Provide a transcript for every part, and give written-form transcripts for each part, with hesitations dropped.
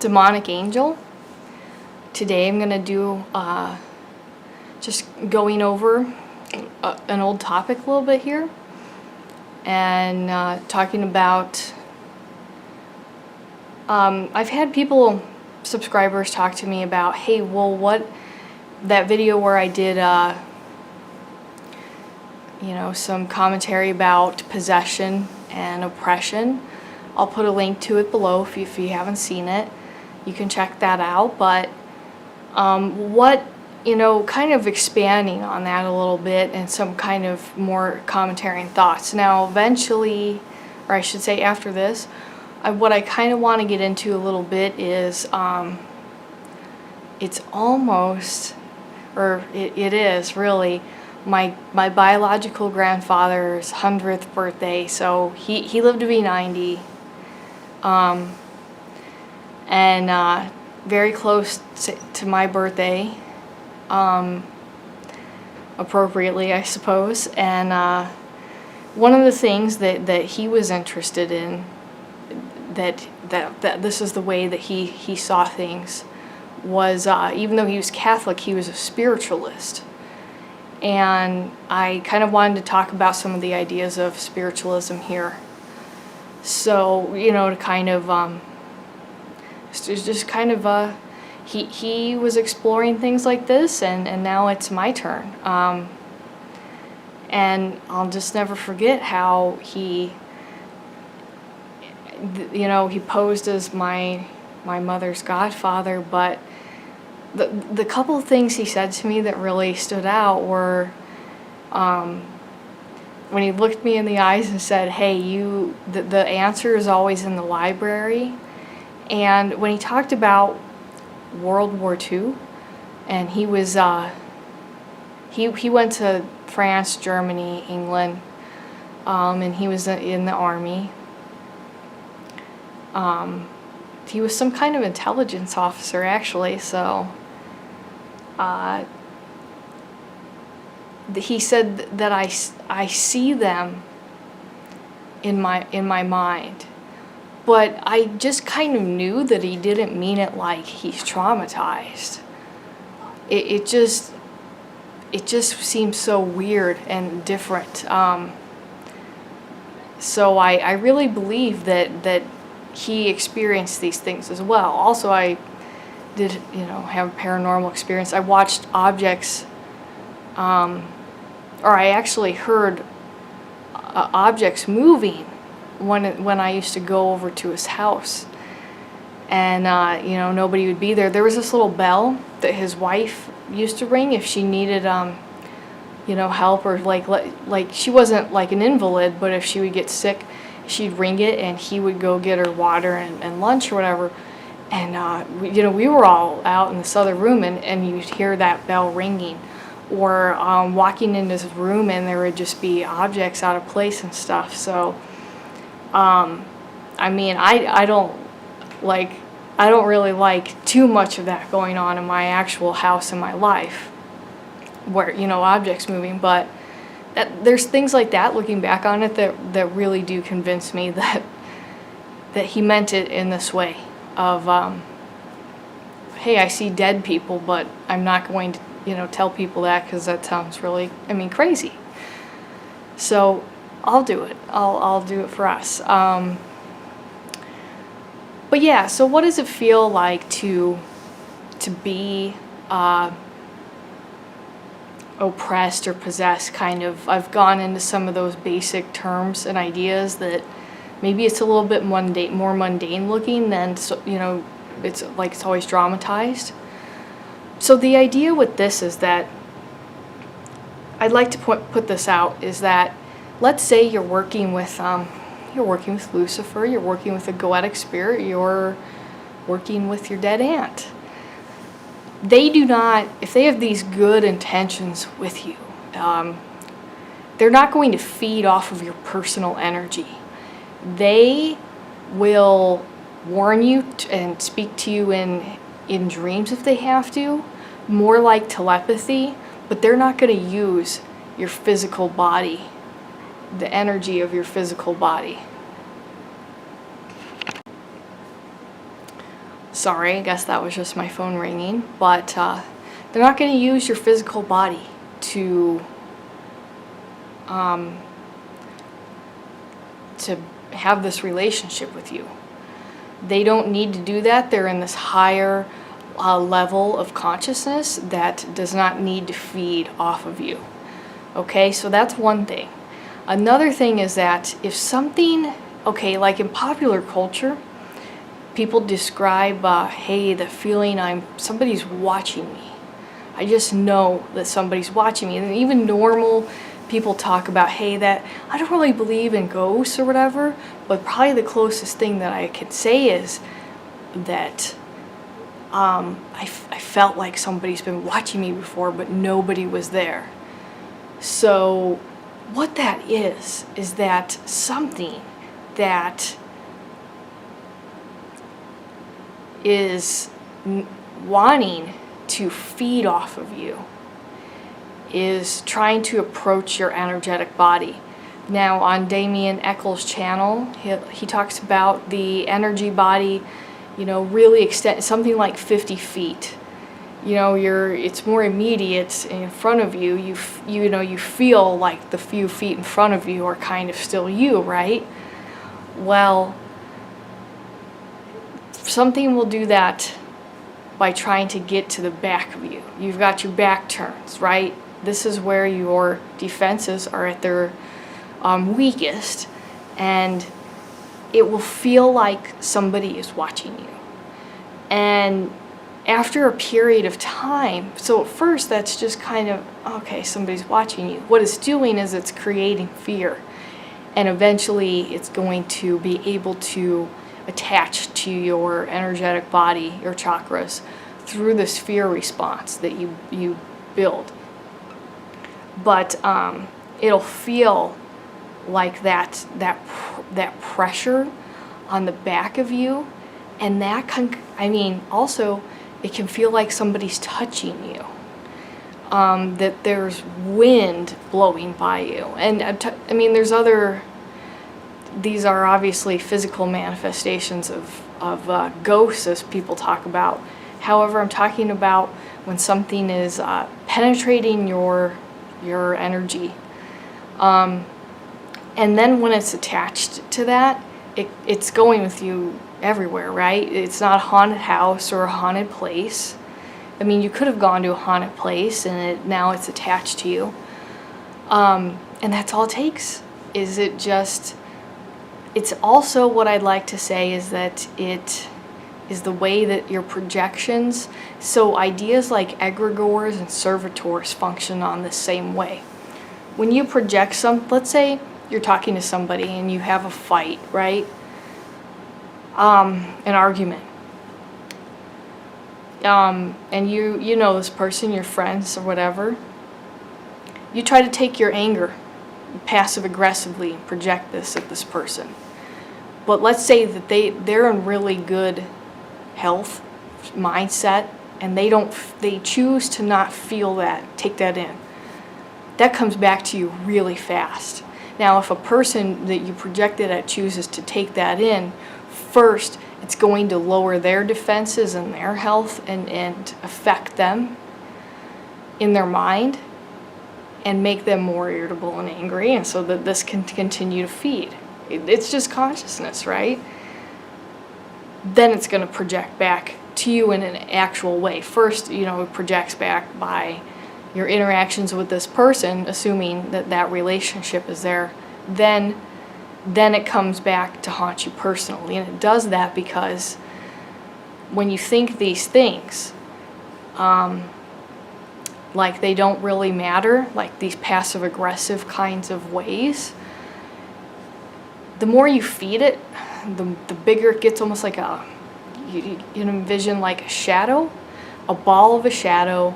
demonic angel. Today I'm going to do just going over an old topic a little bit here, and talking about I've had subscribers talk to me about, hey, well, what, that video where I did some commentary about possession and oppression. I'll put a link to it below if you haven't seen it. You can check that out. But kind of expanding on that a little bit and some kind of more commentary and thoughts. Now, eventually, or I should say after this, what I kind of want to get into a little bit is it's almost, or it is really, my biological grandfather's 100th birthday. So he lived to be 90, and very close to my birthday, appropriately, I suppose. And one of the things that he was interested in, that this is the way that he saw things, was even though he was Catholic, he was a spiritualist. And I kind of wanted to talk about some of the ideas of spiritualism here. So, to kind of, just kind of, he was exploring things like this, and now it's my turn. And I'll just never forget how he posed as my mother's godfather, but the couple of things he said to me that really stood out were when he looked me in the eyes and said, hey, the answer is always in the library. And when he talked about World War II, and he was he went to France, Germany, England, and he was in the army. He was some kind of intelligence officer, actually. So he said that I see them in my mind, but I just kind of knew that he didn't mean it like he's traumatized. It just seems so weird and different. So I really believe that he experienced these things as well. Also, I did, have a paranormal experience. I watched objects, or I actually heard objects moving when I used to go over to his house. And, nobody would be there. There was this little bell that his wife used to ring if she needed, help, or like she wasn't like an invalid, but if she would get sick, she'd ring it, and he would go get her water and lunch or whatever. And we were all out in this other room, and you'd hear that bell ringing, or walking into his room, and there would just be objects out of place and stuff. So I don't really like too much of that going on in my actual house in my life, where objects moving. But there's things like that, looking back on it, that really do convince me that he meant it in this way of, hey, I see dead people, but I'm not going to, tell people that, because that sounds really, crazy. So I'll do it. I'll do it for us. But yeah, so what does it feel like to be oppressed or possessed, kind of? I've gone into some of those basic terms and ideas that maybe it's a little bit more mundane looking than, it's like it's always dramatized. So the idea with this is that, I'd like to put this out, is that, let's say you're working with Lucifer, you're working with a goetic spirit, you're working with your dead aunt. They do not, if they have these good intentions with you, they're not going to feed off of your personal energy. They will warn you and speak to you in dreams if they have to, more like telepathy, but they're not going to use your physical body, the energy of your physical body. Sorry, I guess that was just my phone ringing. But they're not going to use your physical body to have this relationship with you. They don't need to do that. They're in this higher level of consciousness that does not need to feed off of you. Okay, so that's one thing. Another thing is that if something, okay, like in popular culture, people describe, hey, the feeling somebody's watching me. I just know that somebody's watching me. And even normal people talk about, hey, that I don't really believe in ghosts or whatever, but probably the closest thing that I could say is that I felt like somebody's been watching me before, but nobody was there. So what that is that something that is wanting to feed off of you is trying to approach your energetic body. Now on Damien Eccles' channel, he talks about the energy body, really extend something like 50 feet. It's more immediate in front of you. You feel like the few feet in front of you are kind of still you, right? Well, something will do that by trying to get to the back of you. You've got your back turns, right? This is where your defenses are at their weakest, and it will feel like somebody is watching you. And after a period of time, so at first that's just kind of, okay, somebody's watching you. What it's doing is it's creating fear, and eventually it's going to be able to attach to your energetic body, your chakras, through this fear response that you build. But it'll feel like that pressure on the back of you, and that also it can feel like somebody's touching you, that there's wind blowing by you. And there's these are obviously physical manifestations of ghosts, as people talk about. However, I'm talking about when something is penetrating your energy. And then when it's attached to that, it's going with you everywhere, right? It's not a haunted house or a haunted place. You could have gone to a haunted place and now it's attached to you. And that's all it takes. It's also what I'd like to say is that it is the way that your projections, so ideas like egregores and servitors function on the same way. When you project let's say you're talking to somebody and you have a fight, right? An argument. And you know this person, your friends or whatever. You try to take your anger passive aggressively and project this at this person. But let's say that they're in really good health mindset and they choose to not feel that, take that in. That comes back to you really fast. Now, if a person that you projected at chooses to take that in, first, it's going to lower their defenses and their health and affect them in their mind and make them more irritable and angry, and so that this can continue to feed. It's just consciousness, right? Then it's going to project back to you in an actual way. First, it projects back by your interactions with this person, assuming that relationship is there. Then it comes back to haunt you personally. And it does that because when you think these things, like they don't really matter, like these passive-aggressive kinds of ways, the more you feed it, the bigger it gets, almost like you envision like a shadow, a ball of a shadow.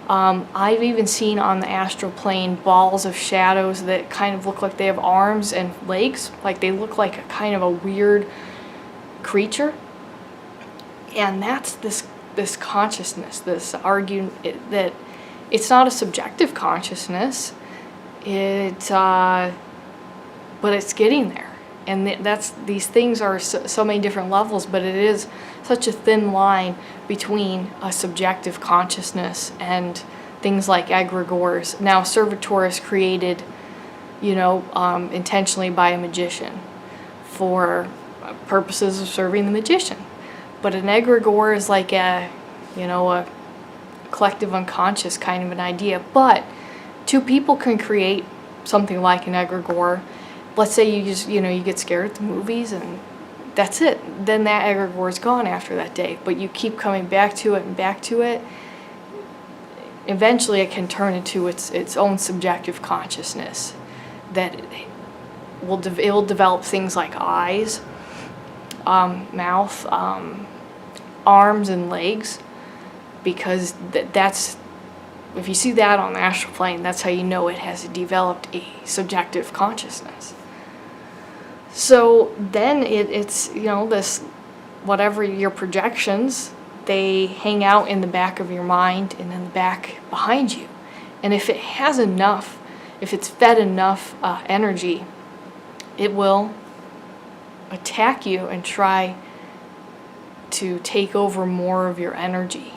I've even seen on the astral plane balls of shadows that kind of look like they have arms and legs, like they look like a kind of a weird creature. And that's this consciousness, this argument that it's not a subjective consciousness, but it's getting there. And these things are so many different levels, but it is such a thin line between a subjective consciousness and things like egregores. Now, servitor is created, you know, intentionally by a magician for purposes of serving the magician. But an egregore is like a, you know, a collective unconscious kind of an idea. But two people can create something like an egregore. Let's say you just, you know, you get scared at the movies and that's it. Then that egregore is gone after that day. But you keep coming back to it and back to it. Eventually it can turn into its own subjective consciousness that it will develop things like eyes, mouth, arms and legs, because that's, if you see that on the astral plane, that's how you know it has developed a subjective consciousness. So then it's, you know, this, whatever your projections, they hang out in the back of your mind and in the back behind you. And if it has enough, if it's fed enough energy, it will attack you and try to take over more of your energy.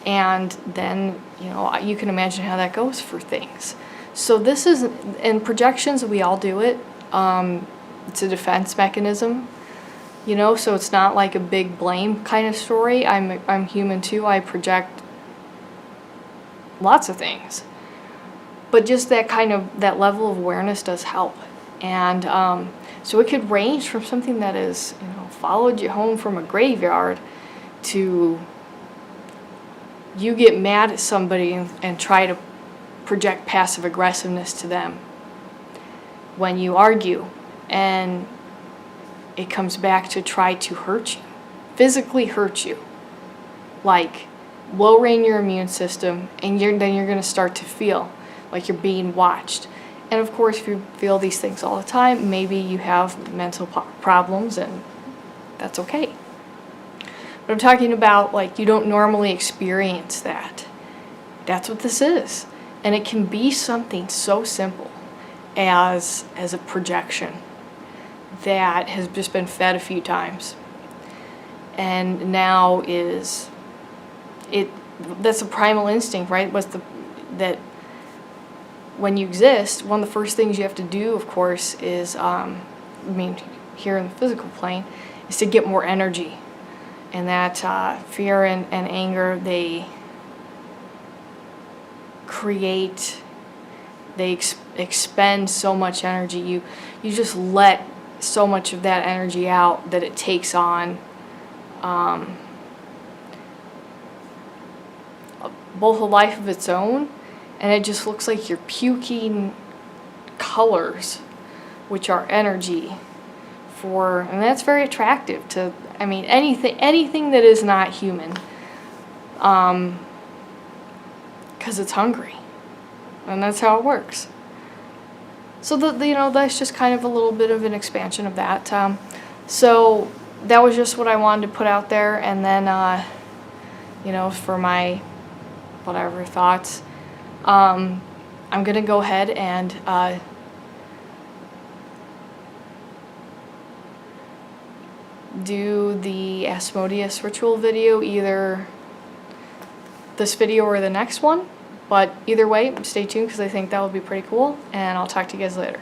And then, you know, you can imagine how that goes for things. So this is, in projections, we all do it. It's a defense mechanism, you know, so it's not like a big blame kind of story. I'm human too. I project lots of things. But just that kind of, that level of awareness does help. And so it could range from something that is, you know, followed you home from a graveyard to you get mad at somebody and try to project passive aggressiveness to them when you argue, and it comes back to try to hurt you, physically hurt you, like lowering your immune system, and then you're going to start to feel like you're being watched. And of course, if you feel these things all the time, maybe you have mental problems, and that's okay. But I'm talking about, like, you don't normally experience that. That's what this is. And it can be something so simple as a projection that has just been fed a few times. And now that's a primal instinct, right? That when you exist, one of the first things you have to do, of course, is, here in the physical plane, is to get more energy. And that fear and anger, they create, they expend so much energy. You just let so much of that energy out that it takes on both a life of its own, and it just looks like you're puking colors, which are energy and that's very attractive to, I mean, anything that is not human, because it's hungry, and that's how it works. So you know, that's just kind of a little bit of an expansion of that. So that was just what I wanted to put out there, and then you know, for my whatever thoughts, I'm gonna go ahead and do the Asmodeus ritual video, either this video or the next one. But either way, stay tuned, because I think that will be pretty cool, and I'll talk to you guys later.